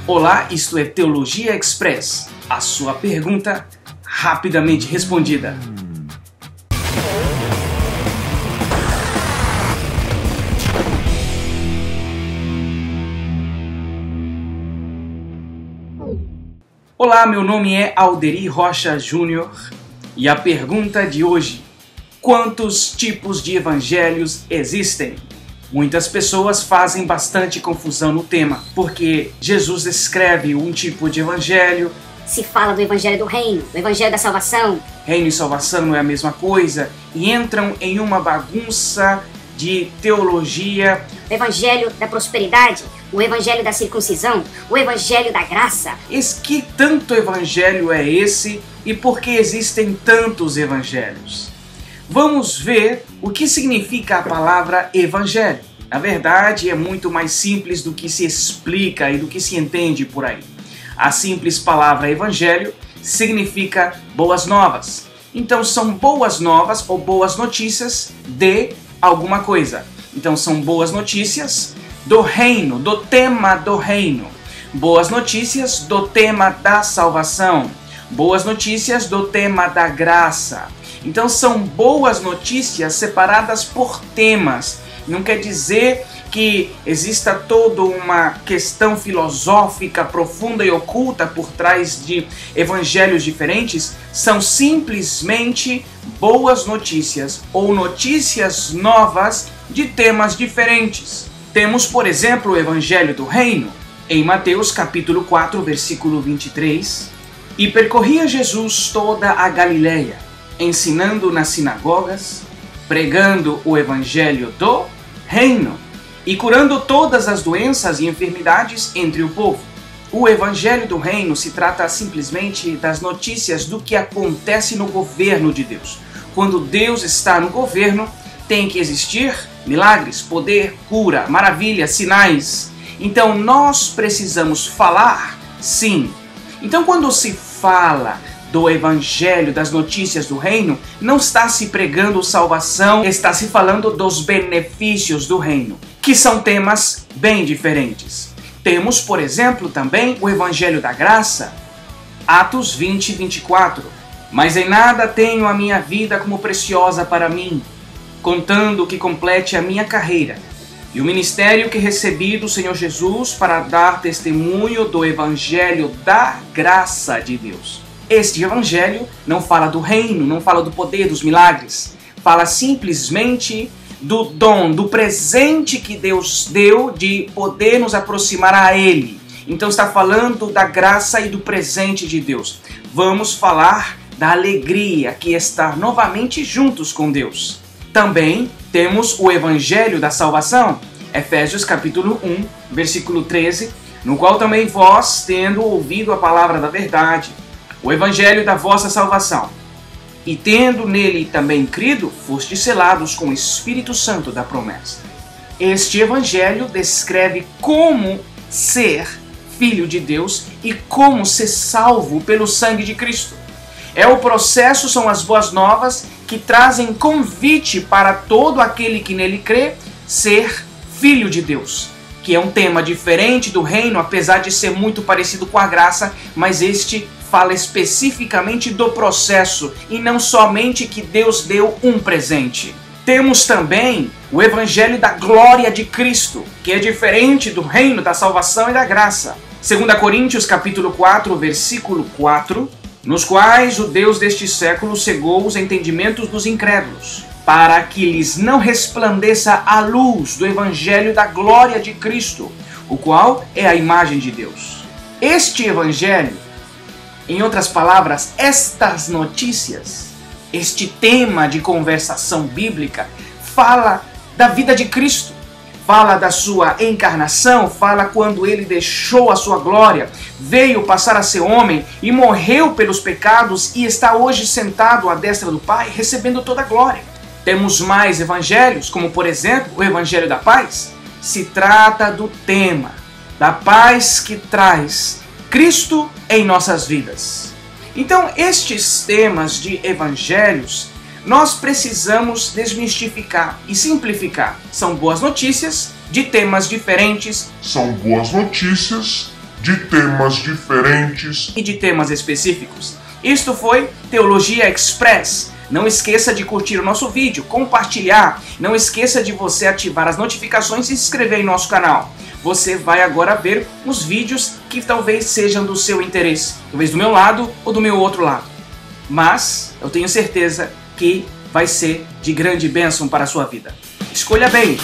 Olá, isto é Teologia Express. A sua pergunta rapidamente respondida. Olá, meu nome é Alderi Rocha Júnior e a pergunta de hoje: quantos tipos de evangelhos existem? Muitas pessoas fazem bastante confusão no tema, porque Jesus escreve um tipo de evangelho. Se fala do evangelho do reino, do evangelho da salvação. Reino e salvação não é a mesma coisa, e entram em uma bagunça de teologia. O evangelho da prosperidade, o evangelho da circuncisão, o evangelho da graça. Que tanto evangelho é esse e por que existem tantos evangelhos? Vamos ver o que significa a palavra evangelho. Na verdade, é muito mais simples do que se explica e do que se entende por aí. A simples palavra evangelho significa boas novas. Então são boas novas ou boas notícias de alguma coisa. Então são boas notícias do reino, do tema do reino. Boas notícias do tema da salvação. Boas notícias do tema da graça. Então são boas notícias separadas por temas. Não quer dizer que exista toda uma questão filosófica profunda e oculta por trás de evangelhos diferentes. São simplesmente boas notícias ou notícias novas de temas diferentes. Temos, por exemplo, o evangelho do reino. Em Mateus capítulo 4, versículo 23. E percorria Jesus toda a Galileia, ensinando nas sinagogas, pregando o evangelho do reino e curando todas as doenças e enfermidades entre o povo. O evangelho do reino se trata simplesmente das notícias do que acontece no governo de Deus. Quando Deus está no governo, tem que existir milagres, poder, cura, maravilhas, sinais. Então nós precisamos falar, sim. Então quando se fala do evangelho, das notícias do reino, não está se pregando salvação, está se falando dos benefícios do reino, que são temas bem diferentes. Temos, por exemplo, também o evangelho da graça, Atos 20, 24. Mas em nada tenho a minha vida como preciosa para mim, contando que complete a minha carreira e o ministério que recebi do Senhor Jesus para dar testemunho do evangelho da graça de Deus. Este evangelho não fala do reino, não fala do poder, dos milagres. Fala simplesmente do dom, do presente que Deus deu de poder nos aproximar a Ele. Então está falando da graça e do presente de Deus. Vamos falar da alegria que é estar novamente juntos com Deus. Também temos o evangelho da salvação, Efésios capítulo 1, versículo 13, no qual também vós, tendo ouvido a palavra da verdade, o evangelho da vossa salvação, e tendo nele também crido, fostes selados com o Espírito Santo da promessa. Este evangelho descreve como ser filho de Deus e como ser salvo pelo sangue de Cristo. É o processo, são as boas novas que trazem convite para todo aquele que nele crê ser filho de Deus, que é um tema diferente do reino, apesar de ser muito parecido com a graça, mas este fala especificamente do processo e não somente que Deus deu um presente. Temos também o evangelho da glória de Cristo, que é diferente do reino da salvação e da graça. 2 Coríntios capítulo 4, versículo 4, nos quais o Deus deste século cegou os entendimentos dos incrédulos, para que lhes não resplandeça a luz do evangelho da glória de Cristo, o qual é a imagem de Deus. Este evangelho, em outras palavras, estas notícias, este tema de conversação bíblica, fala da vida de Cristo, fala da sua encarnação, fala quando ele deixou a sua glória, veio passar a ser homem e morreu pelos pecados e está hoje sentado à destra do Pai, recebendo toda a glória. Temos mais evangelhos, como por exemplo o evangelho da paz. Se trata do tema da paz que traz Cristo em nossas vidas. Então, estes temas de evangelhos, nós precisamos desmistificar e simplificar. São boas notícias de temas diferentes. São boas notícias de temas diferentes e de temas específicos. Isto foi Teologia Express. Não esqueça de curtir o nosso vídeo, compartilhar. Não esqueça de você ativar as notificações e se inscrever em nosso canal. Você vai agora ver os vídeos que talvez sejam do seu interesse. Talvez do meu lado ou do meu outro lado. Mas eu tenho certeza que vai ser de grande bênção para a sua vida. Escolha bem!